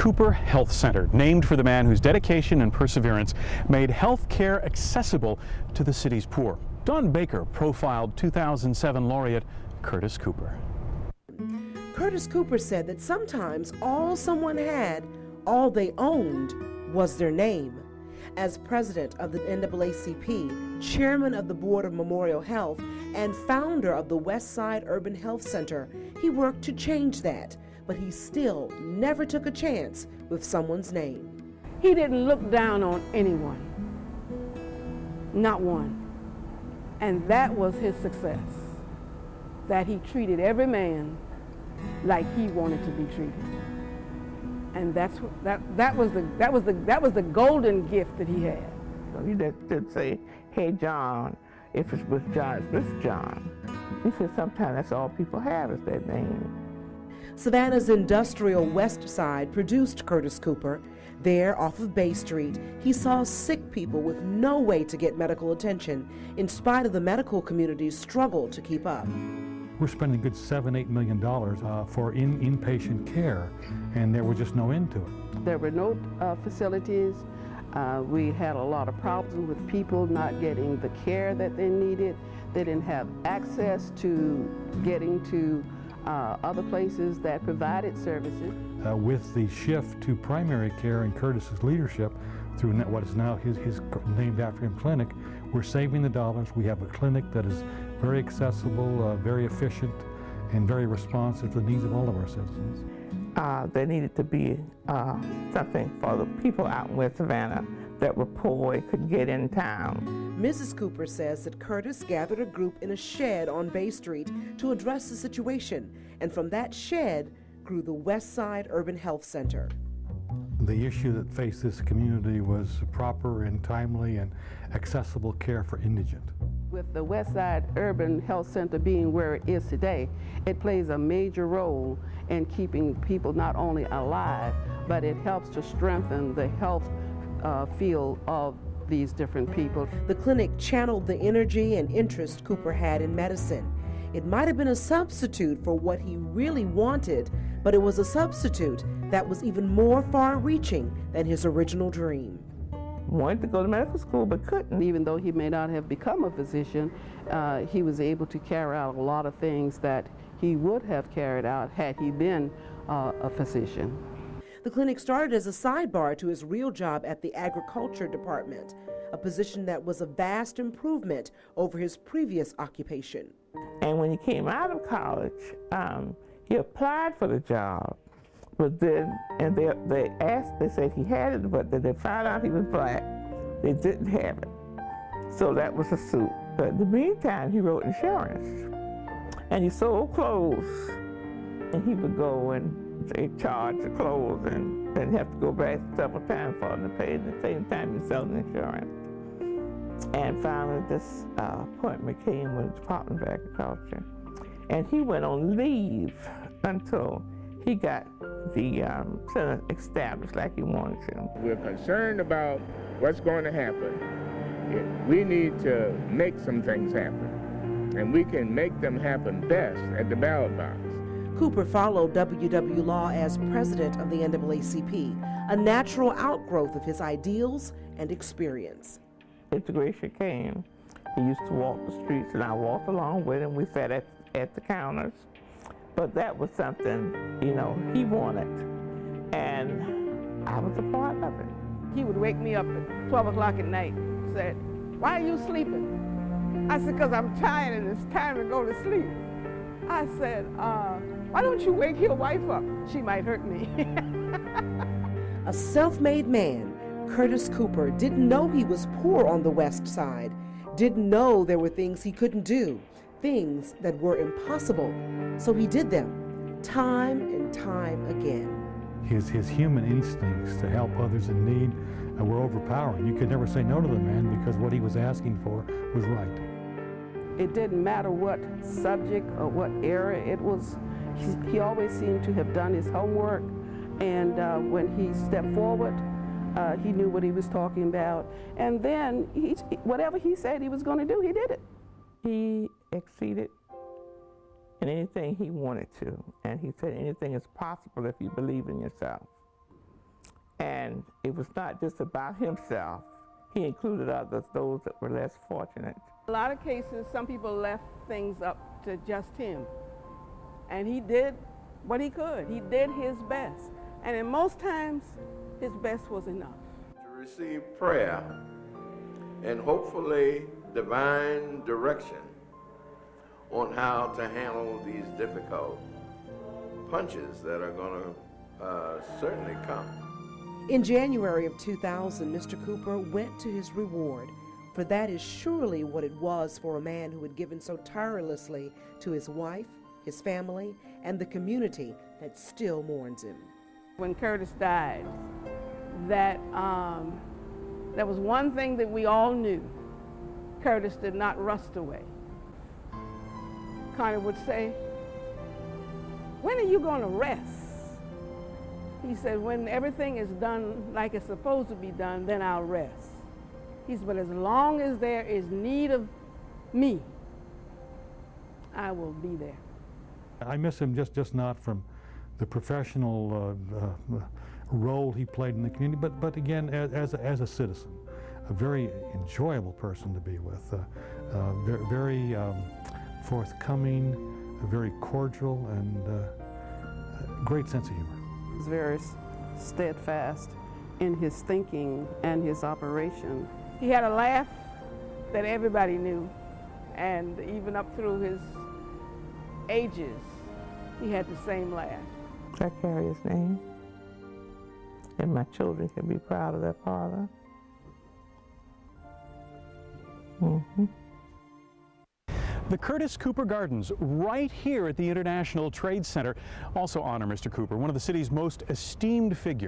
Cooper Health Center, named for the man whose dedication and perseverance made health care accessible to the city's poor. Don Baker profiled 2007 laureate Curtis Cooper. Curtis Cooper said that sometimes all someone had, all they owned, was their name. As president of the NAACP, chairman of the board of Memorial Health, and founder of the Westside Urban Health Center, he worked to change that, but he still never took a chance with someone's name. He didn't look down on anyone, not one. And that was his success, that he treated every man like he wanted to be treated. And that was the golden gift that he had. So he didn't say, "Hey John," if it's with John, it's with John. He said sometimes that's all people have is their name. Savannah's industrial West Side produced Curtis Cooper. There, off of Bay Street, he saw sick people with no way to get medical attention, in spite of the medical community's struggle to keep up. We're spending a good $7-8 million for inpatient care, and there was just no end to it. There were no facilities. We had a lot of problems with people not getting the care that they needed. They didn't have access to getting to other places that provided services. With the shift to primary care and Curtis's leadership through what is now his named after him clinic, we're saving the dollars. We have a clinic that is very accessible, very efficient, and very responsive to the needs of all of our citizens. There needed to be something for the people out in West Savannah that were poor and couldn't get in town. Mrs. Cooper says that Curtis gathered a group in a shed on Bay Street to address the situation, and from that shed grew the Westside Urban Health Center. The issue that faced this community was proper and timely and accessible care for indigent. With the Westside Urban Health Center being where it is today, it plays a major role in keeping people not only alive, but it helps to strengthen the health field of these different people. The clinic channeled the energy and interest Cooper had in medicine. It might have been a substitute for what he really wanted, but it was a substitute that was even more far-reaching than his original dream. Wanted to go to medical school but couldn't. Even though he may not have become a physician, he was able to carry out a lot of things that he would have carried out had he been a physician. The clinic started as a sidebar to his real job at the agriculture department, a position that was a vast improvement over his previous occupation. And when he came out of college, he applied for the job, but then, and they said he had it, but then they found out he was black. They didn't have it. So that was a suit. But in the meantime, he wrote insurance, and he sold clothes, and he would go and they charge the clothes and then have to go back several times for them to pay at the same time he sold insurance. And finally this appointment came with the Department of Agriculture. And he went on leave until he got the center established like he wanted to. We're concerned about what's going to happen. We need to make some things happen. And we can make them happen best at the ballot box. Cooper followed W.W. Law as president of the NAACP, a natural outgrowth of his ideals and experience. Integration came. He used to walk the streets, and I walked along with him. We sat at the counters. But that was something, you know, he wanted, and I was a part of it. He would wake me up at 12 o'clock at night, said, "Why are you sleeping?" I said, "Because I'm tired and it's time to go to sleep." I said, "Why don't you wake your wife up? She might hurt me." A self-made man, Curtis Cooper didn't know he was poor on the West Side, didn't know there were things he couldn't do, things that were impossible. So he did them, time and time again. His human instincts to help others in need were overpowering. You could never say no to the man because what he was asking for was right. It didn't matter what subject or what era it was. He always seemed to have done his homework, and when he stepped forward, he knew what he was talking about. And then whatever he said he was going to do, he did it. He exceeded in anything he wanted to, and he said anything is possible if you believe in yourself. And it was not just about himself. He included others, those that were less fortunate. A lot of cases, some people left things up to just him. And he did what he could. He did his best. And in most times, his best was enough. To receive prayer and hopefully divine direction on how to handle these difficult punches that are going to certainly come. In January of 2000, Mr. Cooper went to his reward, for that is surely what it was for a man who had given so tirelessly to his wife, his family, and the community that still mourns him. When Curtis died, that was one thing that we all knew. Curtis did not rust away. Connie would say, "When are you going to rest?" He said, "When everything is done like it's supposed to be done, then I'll rest." He said, "But as long as there is need of me, I will be there." I miss him just not from the professional role he played in the community, but again, as a citizen, a very enjoyable person to be with, very forthcoming, very cordial, and great sense of humor. He was very steadfast in his thinking and his operation. He had a laugh that everybody knew, and even up through his ages, he had the same laugh. I carry his name, and my children can be proud of their father. Mm-hmm. The Curtis Cooper Gardens, right here at the International Trade Center, also honor Mr. Cooper, one of the city's most esteemed figures.